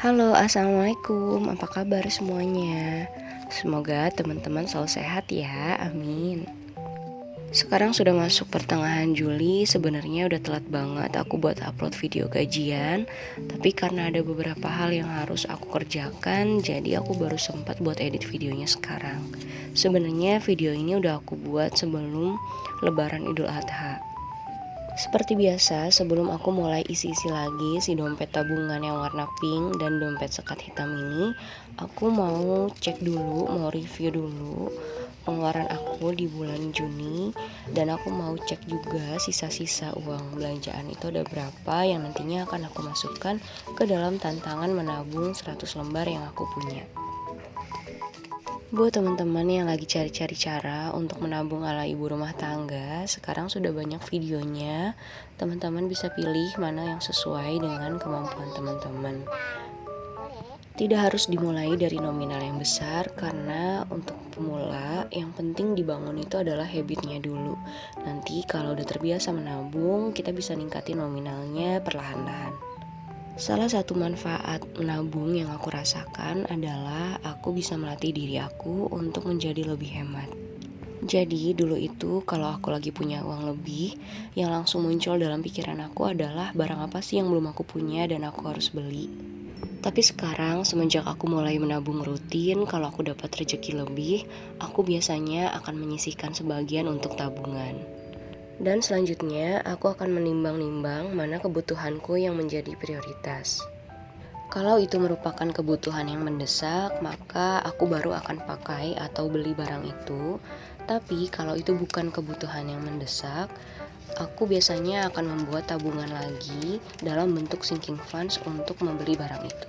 Halo, assalamualaikum. Apa kabar semuanya? Semoga teman-teman selalu sehat ya. Amin. Sekarang sudah masuk pertengahan Juli. Sebenarnya udah telat banget aku buat upload video gajian. Tapi karena ada beberapa hal yang harus aku kerjakan, jadi aku baru sempat buat edit videonya sekarang. Sebenarnya video ini udah aku buat sebelum Lebaran Idul Adha. Seperti biasa, sebelum aku mulai isi-isi lagi si dompet tabungan yang warna pink dan dompet sekat hitam ini, aku mau cek dulu, mau review dulu pengeluaran aku di bulan Juni. Dan aku mau cek juga sisa-sisa uang belanjaan itu ada berapa yang nantinya akan aku masukkan ke dalam tantangan menabung 100 lembar yang aku punya. Buat teman-teman yang lagi cari-cari cara untuk menabung ala ibu rumah tangga, sekarang sudah banyak videonya. Teman-teman bisa pilih mana yang sesuai dengan kemampuan teman-teman. Tidak harus dimulai dari nominal yang besar, karena untuk pemula yang penting dibangun itu adalah habitnya dulu. Nanti kalau udah terbiasa menabung, kita bisa ningkatin nominalnya perlahan-lahan. Salah satu manfaat menabung yang aku rasakan adalah aku bisa melatih diri aku untuk menjadi lebih hemat. Jadi dulu itu kalau aku lagi punya uang lebih, yang langsung muncul dalam pikiran aku adalah barang apa sih yang belum aku punya dan aku harus beli. Tapi sekarang semenjak aku mulai menabung rutin, kalau aku dapat rezeki lebih, aku biasanya akan menyisihkan sebagian untuk tabungan. Dan selanjutnya aku akan menimbang-nimbang mana kebutuhanku yang menjadi prioritas. Kalau itu merupakan kebutuhan yang mendesak, maka aku baru akan pakai atau beli barang itu. Tapi kalau itu bukan kebutuhan yang mendesak, aku biasanya akan membuat tabungan lagi dalam bentuk sinking funds untuk membeli barang itu.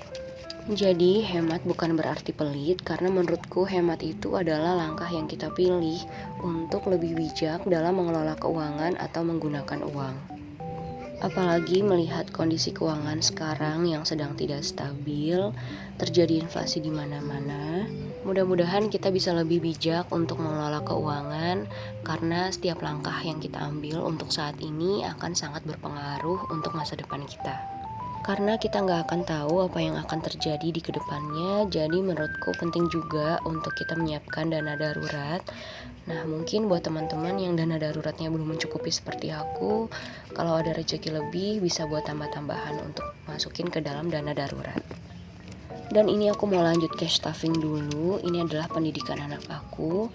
Jadi hemat bukan berarti pelit, karena menurutku hemat itu adalah langkah yang kita pilih untuk lebih bijak dalam mengelola keuangan atau menggunakan uang. Apalagi melihat kondisi keuangan sekarang yang sedang tidak stabil, terjadi inflasi di mana-mana. Mudah-mudahan kita bisa lebih bijak untuk mengelola keuangan, karena setiap langkah yang kita ambil untuk saat ini akan sangat berpengaruh untuk masa depan kita. Karena kita nggak akan tahu apa yang akan terjadi di kedepannya, jadi menurutku penting juga untuk kita menyiapkan dana darurat. Nah, mungkin buat teman-teman yang dana daruratnya belum mencukupi seperti aku, kalau ada rezeki lebih bisa buat tambah-tambahan untuk masukin ke dalam dana darurat. Dan ini aku mau lanjut cash stuffing dulu. Ini adalah pendidikan anak aku.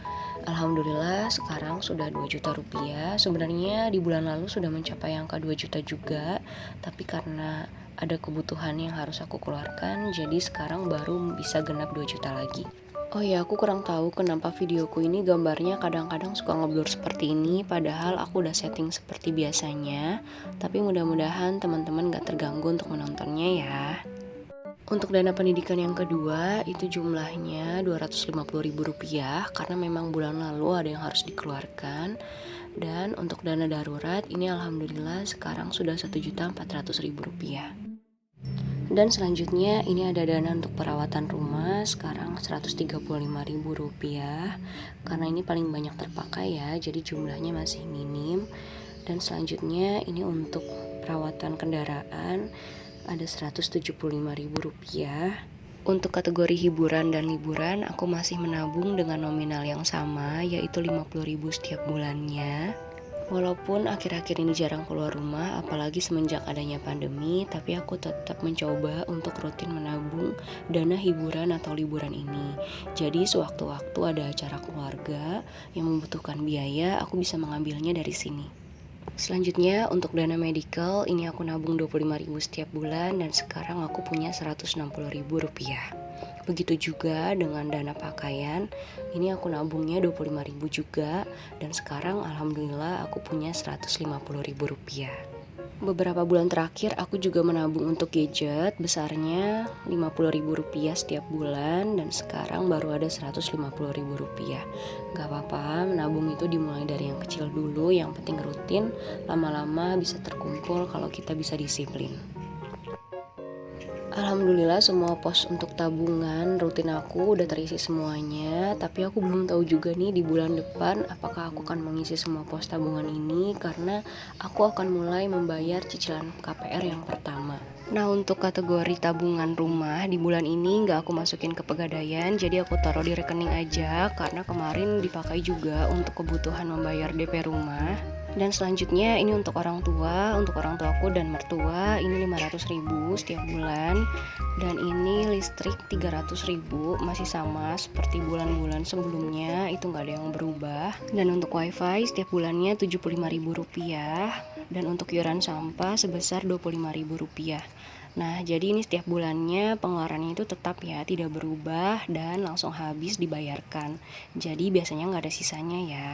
Alhamdulillah sekarang sudah 2 juta rupiah. Sebenarnya di bulan lalu sudah mencapai angka 2 juta juga, tapi karena ada kebutuhan yang harus aku keluarkan, jadi sekarang baru bisa genap 2 juta lagi. Oh ya, aku kurang tahu kenapa videoku ini gambarnya kadang-kadang suka ngeblur seperti ini, padahal aku udah setting seperti biasanya. Tapi mudah-mudahan teman-teman gak terganggu untuk menontonnya ya. Untuk dana pendidikan yang kedua itu jumlahnya Rp250.000, karena memang bulan lalu ada yang harus dikeluarkan. Dan untuk dana darurat ini alhamdulillah sekarang sudah Rp1.400.000. Dan selanjutnya ini ada dana untuk perawatan rumah, sekarang Rp135.000, karena ini paling banyak terpakai ya, jadi jumlahnya masih minim. Dan selanjutnya ini untuk perawatan kendaraan ada Rp175.000. Untuk kategori hiburan dan liburan aku masih menabung dengan nominal yang sama, yaitu Rp50.000 setiap bulannya. Walaupun akhir-akhir ini jarang keluar rumah, apalagi semenjak adanya pandemi, tapi aku tetap mencoba untuk rutin menabung dana hiburan atau liburan ini. Jadi sewaktu-waktu ada acara keluarga yang membutuhkan biaya, aku bisa mengambilnya dari sini. Selanjutnya untuk dana medical, ini aku nabung Rp25.000 setiap bulan dan sekarang aku punya Rp160.000. Begitu juga dengan dana pakaian, ini aku nabungnya Rp25.000 juga dan sekarang alhamdulillah aku punya Rp150.000. Beberapa bulan terakhir aku juga menabung untuk gadget besarnya Rp50.000 setiap bulan dan sekarang baru ada Rp150.000. Gak apa-apa, menabung itu dimulai dari yang kecil dulu, yang penting rutin, lama-lama bisa terkumpul kalau kita bisa disiplin. Alhamdulillah semua pos untuk tabungan rutin aku udah terisi semuanya, tapi aku belum tahu juga nih di bulan depan apakah aku akan mengisi semua pos tabungan ini karena aku akan mulai membayar cicilan KPR yang pertama. Nah, untuk kategori tabungan rumah di bulan ini nggak aku masukin ke Pegadaian, jadi aku taruh di rekening aja karena kemarin dipakai juga untuk kebutuhan membayar DP rumah. Dan selanjutnya ini untuk orang tuaku dan mertua ini 500.000 setiap bulan. Dan ini listrik 300.000, masih sama seperti bulan-bulan sebelumnya, itu nggak ada yang berubah. Dan untuk wifi setiap bulannya Rp75.000. Dan untuk iuran sampah sebesar Rp25.000. Nah, jadi ini setiap bulannya pengeluarannya itu tetap ya, tidak berubah dan langsung habis dibayarkan. Jadi biasanya nggak ada sisanya ya.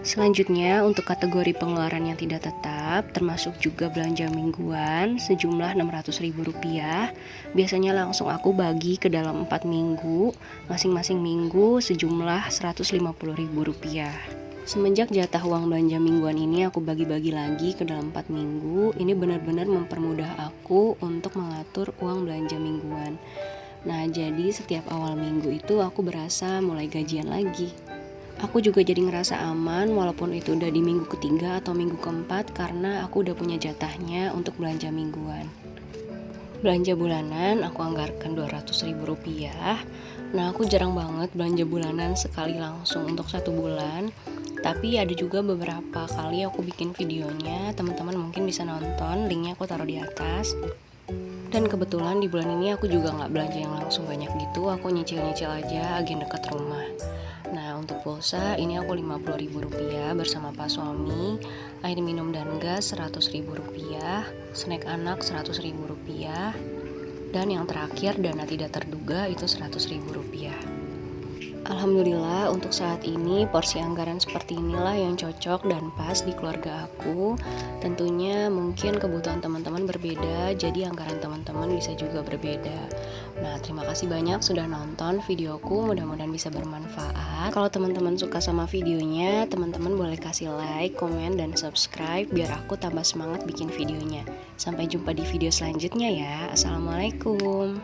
Selanjutnya untuk kategori pengeluaran yang tidak tetap termasuk juga belanja mingguan sejumlah Rp600.000. Biasanya langsung aku bagi ke dalam 4 minggu, masing-masing minggu sejumlah Rp150.000. Semenjak jatah uang belanja mingguan ini aku bagi-bagi lagi ke dalam 4 minggu, ini benar-benar mempermudah aku untuk mengatur uang belanja mingguan. Nah, jadi setiap awal minggu itu aku berasa mulai gajian lagi. Aku juga jadi ngerasa aman walaupun itu udah di minggu ketiga atau minggu keempat karena aku udah punya jatahnya untuk belanja mingguan. Belanja bulanan aku anggarkan Rp200.000. Nah, aku jarang banget belanja bulanan sekali langsung untuk 1 bulan. Tapi ada juga beberapa kali aku bikin videonya, teman-teman mungkin bisa nonton, linknya aku taruh di atas. Dan kebetulan di bulan ini aku juga nggak belanja yang langsung banyak gitu, aku nyicil-nyicil aja agen dekat rumah. Nah, untuk pulsa ini aku Rp50.000 bersama Pak Suami, air minum dan gas Rp100.000, snack anak Rp100.000, dan yang terakhir dana tidak terduga itu Rp100.000. Alhamdulillah untuk saat ini porsi anggaran seperti inilah yang cocok dan pas di keluarga aku. Tentunya mungkin kebutuhan teman-teman berbeda, jadi anggaran teman-teman bisa juga berbeda. Nah, terima kasih banyak sudah nonton videoku, mudah-mudahan bisa bermanfaat. Kalau teman-teman suka sama videonya, teman-teman boleh kasih like, komen, dan subscribe biar aku tambah semangat bikin videonya. Sampai jumpa di video selanjutnya ya. Assalamualaikum.